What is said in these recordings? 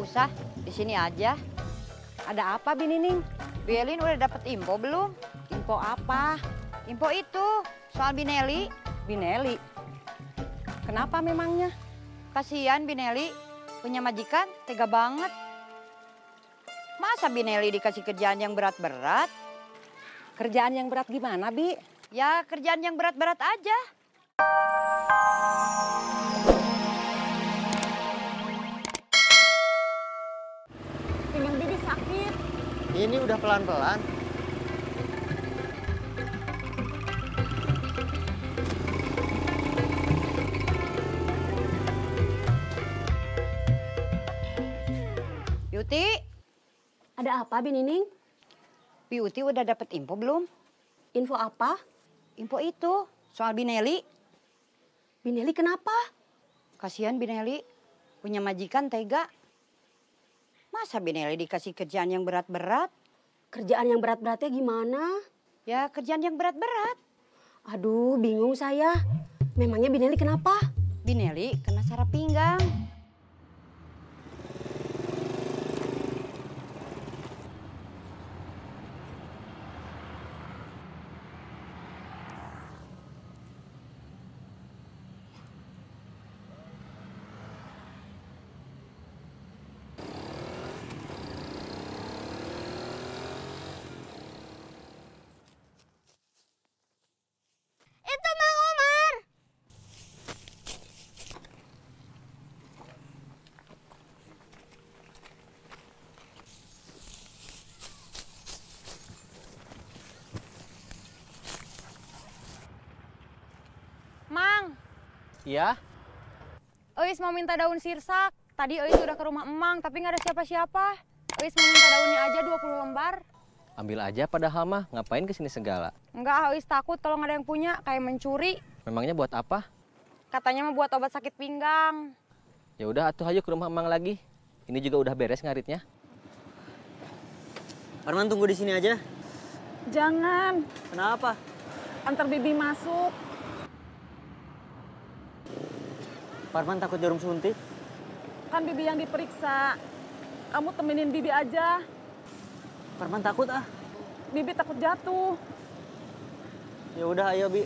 usah, di sini aja. Ada apa, Binining? Bielin udah dapet info belum? Info apa? Info itu, soal Bineli. Bineli? Kenapa memangnya? Kasihan Bineli, punya majikan tega banget. Masa Bineli dikasih kerjaan yang berat-berat? Kerjaan yang berat gimana, Bi? Ya kerjaan yang berat-berat aja. Pinggang Bibi sakit. Ini udah pelan-pelan. Piuti, Ada apa, Binining? Piuti udah dapet info belum? Info apa? Info itu, soal Bineli. Bineli kenapa? Kasihan Bineli, punya majikan tega. Masa Bineli dikasih kerjaan yang berat-berat? Kerjaan yang berat-beratnya gimana? Ya kerjaan yang berat-berat. Aduh, bingung saya. Memangnya Bineli kenapa? Bineli kena saraf pinggang. Itu Mang Umar. Mang, Iya? Eis mau minta daun sirsak. Tadi Eis udah ke rumah Emang, tapi nggak ada siapa-siapa. Eis mau minta daunnya aja 20 lembar. Ambil aja padahal mah, ngapain kesini segala? Enggak, Eis takut kalau nggak ada yang punya, kayak mencuri. Memangnya buat apa? Katanya mau buat obat sakit pinggang. Ya udah atuh ayo ke rumah Emang lagi. Ini juga udah beres ngaritnya. Parman tunggu di sini aja. Jangan, Kenapa? antar Bibi masuk. Parman takut jarum suntik. Kan Bibi yang diperiksa. Kamu temenin Bibi aja. Parman takut ah. Bibi takut jatuh. Ya udah ayo Bi.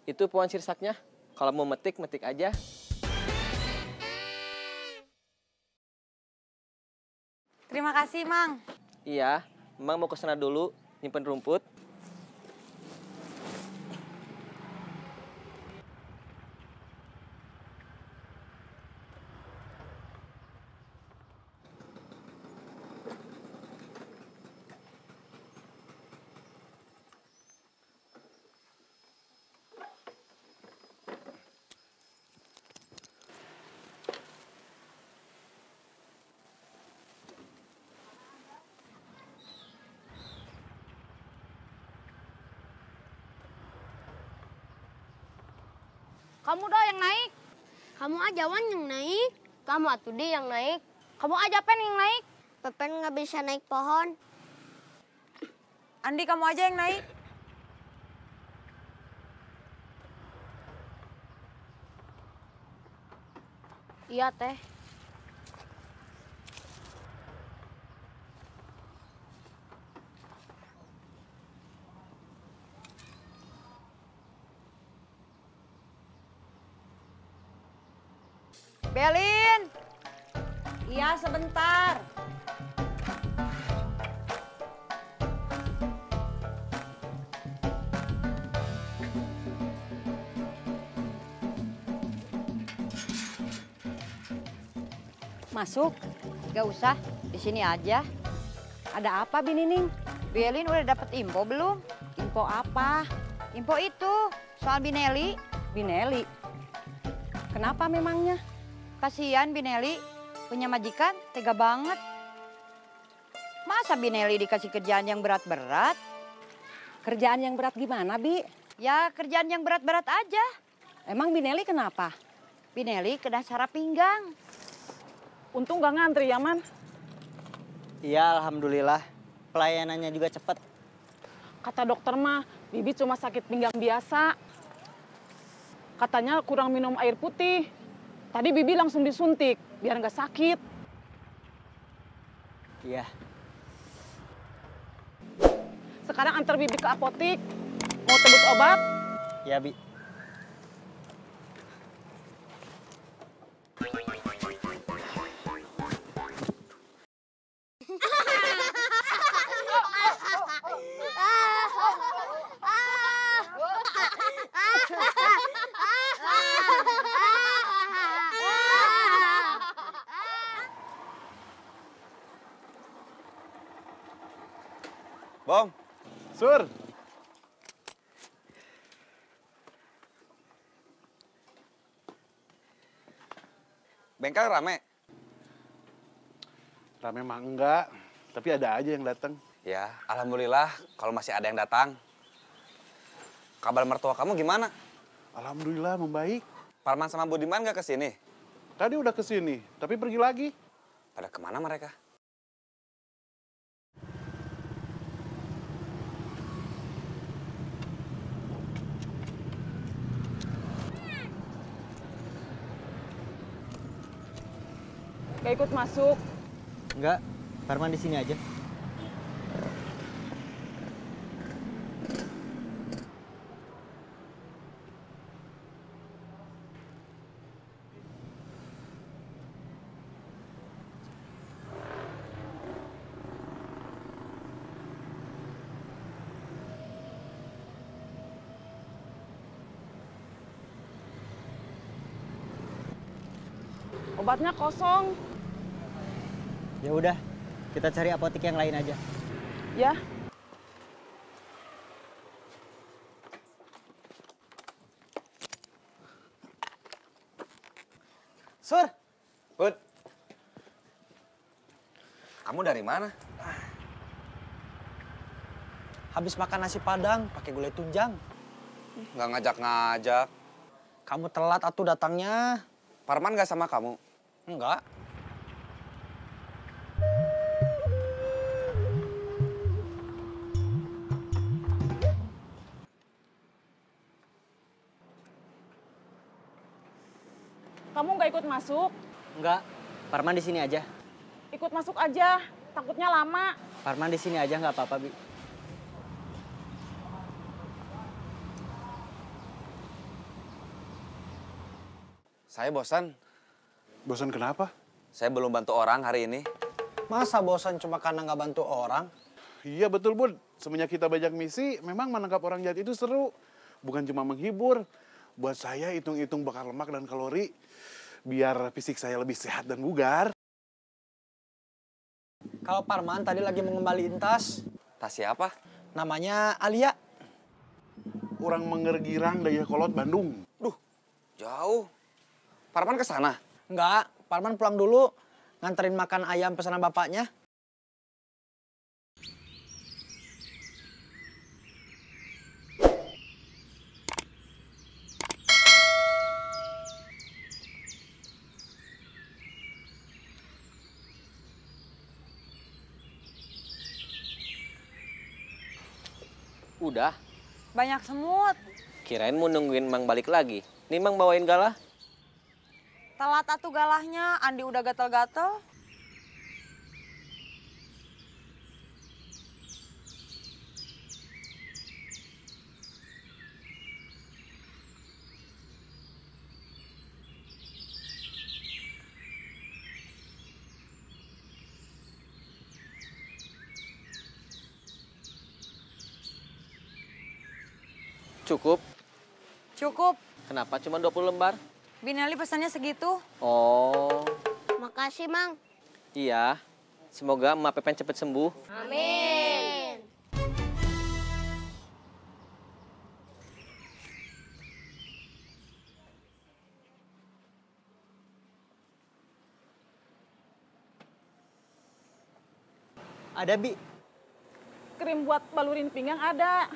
Itu pohon sirsaknya. Kalau mau metik, metik aja. Terima kasih, Mang. Iya, Emang mau ke sana dulu, nyimpen rumput. Kamu dah yang naik. Kamu aja Wan yang naik. Kamu atuh di yang naik. Kamu aja Pen yang naik. Pepen nggak bisa naik pohon. Andi, kamu aja yang naik. Iya teh. Belin. Iya sebentar. Masuk. Gak usah, di sini aja. Ada apa Binining? Bielin udah dapet info belum? Info apa? Info itu, soal Bineli. Bineli? Kenapa memangnya? Kasihan Bineli, punya majikan tega banget. Masa Bineli dikasih kerjaan yang berat-berat? Kerjaan yang berat gimana, Bi? Ya kerjaan yang berat-berat aja. Emang Bineli kenapa? Bineli kena saraf pinggang. Untung gak ngantri ya, Man. Iya, alhamdulillah. Pelayanannya juga cepat. Kata dokter mah, Bibi cuma sakit pinggang biasa. Katanya kurang minum air putih. Tadi Bibi langsung disuntik, biar nggak sakit. Iya. Sekarang antar Bibi ke apotik. Mau tebus obat? Iya, Bi. Bong, Sur, bengkel rame. rame mah enggak, tapi ada aja yang datang. Ya, alhamdulillah kalau masih ada yang datang. Kabar mertua kamu gimana? Alhamdulillah membaik. Parman sama Budiman gak kesini? Tadi udah kesini, tapi pergi lagi. Pada kemana mereka? Gak ikut masuk. Enggak, Parman di sini aja. Obatnya kosong. Ya udah, kita cari apotik yang lain aja. Ya, Sur, Bud, kamu dari mana? Habis makan nasi padang pakai gulai tunjang. Nggak ngajak-ngajak. Kamu telat atuh datangnya. Parman nggak sama kamu? Enggak. kamu nggak ikut masuk? enggak. Parman di sini aja. Ikut masuk aja, takutnya lama. Parman di sini aja nggak apa-apa, Bi. Saya bosan. Bosan kenapa? Saya belum bantu orang hari ini. Masa bosan cuma karena nggak bantu orang? Iya betul, Bud. Semenjak kita bajak misi, memang menangkap orang jahat itu seru. Bukan cuma menghibur. Buat saya hitung-hitung bakar lemak dan kalori, biar fisik saya lebih sehat dan bugar. Kalau Parman tadi lagi mengembaliin tas. Tas siapa? Namanya Alia. Orang Mengergirang, Dayakolot, Bandung. Duh, jauh. Parman ke sana? Enggak, Parman pulang dulu. Nganterin makan ayam pesanan bapaknya. Udah, Banyak semut. kirain mau nungguin Mang balik lagi. Nih Mang bawain galah. Telat atuh galahnya, Andi udah gatel-gatel. Cukup. Cukup. Kenapa cuma 20 lembar? Binali pesannya segitu. Oh, Makasih, Mang. iya. Semoga Emak Pepen cepet sembuh. Amin. Ada, Bi. Krim buat balurin pinggang ada.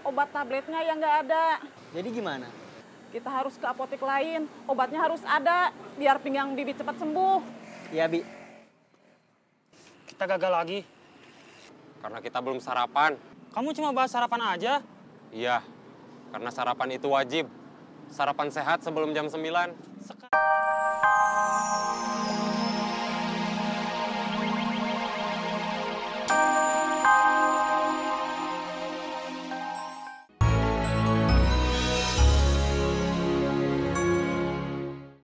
Obat tabletnya yang nggak ada. Jadi gimana? Kita harus ke apotek lain. Obatnya harus ada, biar pinggang Bibi cepat sembuh. Iya, Bi. kita gagal lagi? Karena kita belum sarapan. Kamu cuma bahas sarapan aja? Iya, karena sarapan itu wajib. Sarapan sehat sebelum jam 9.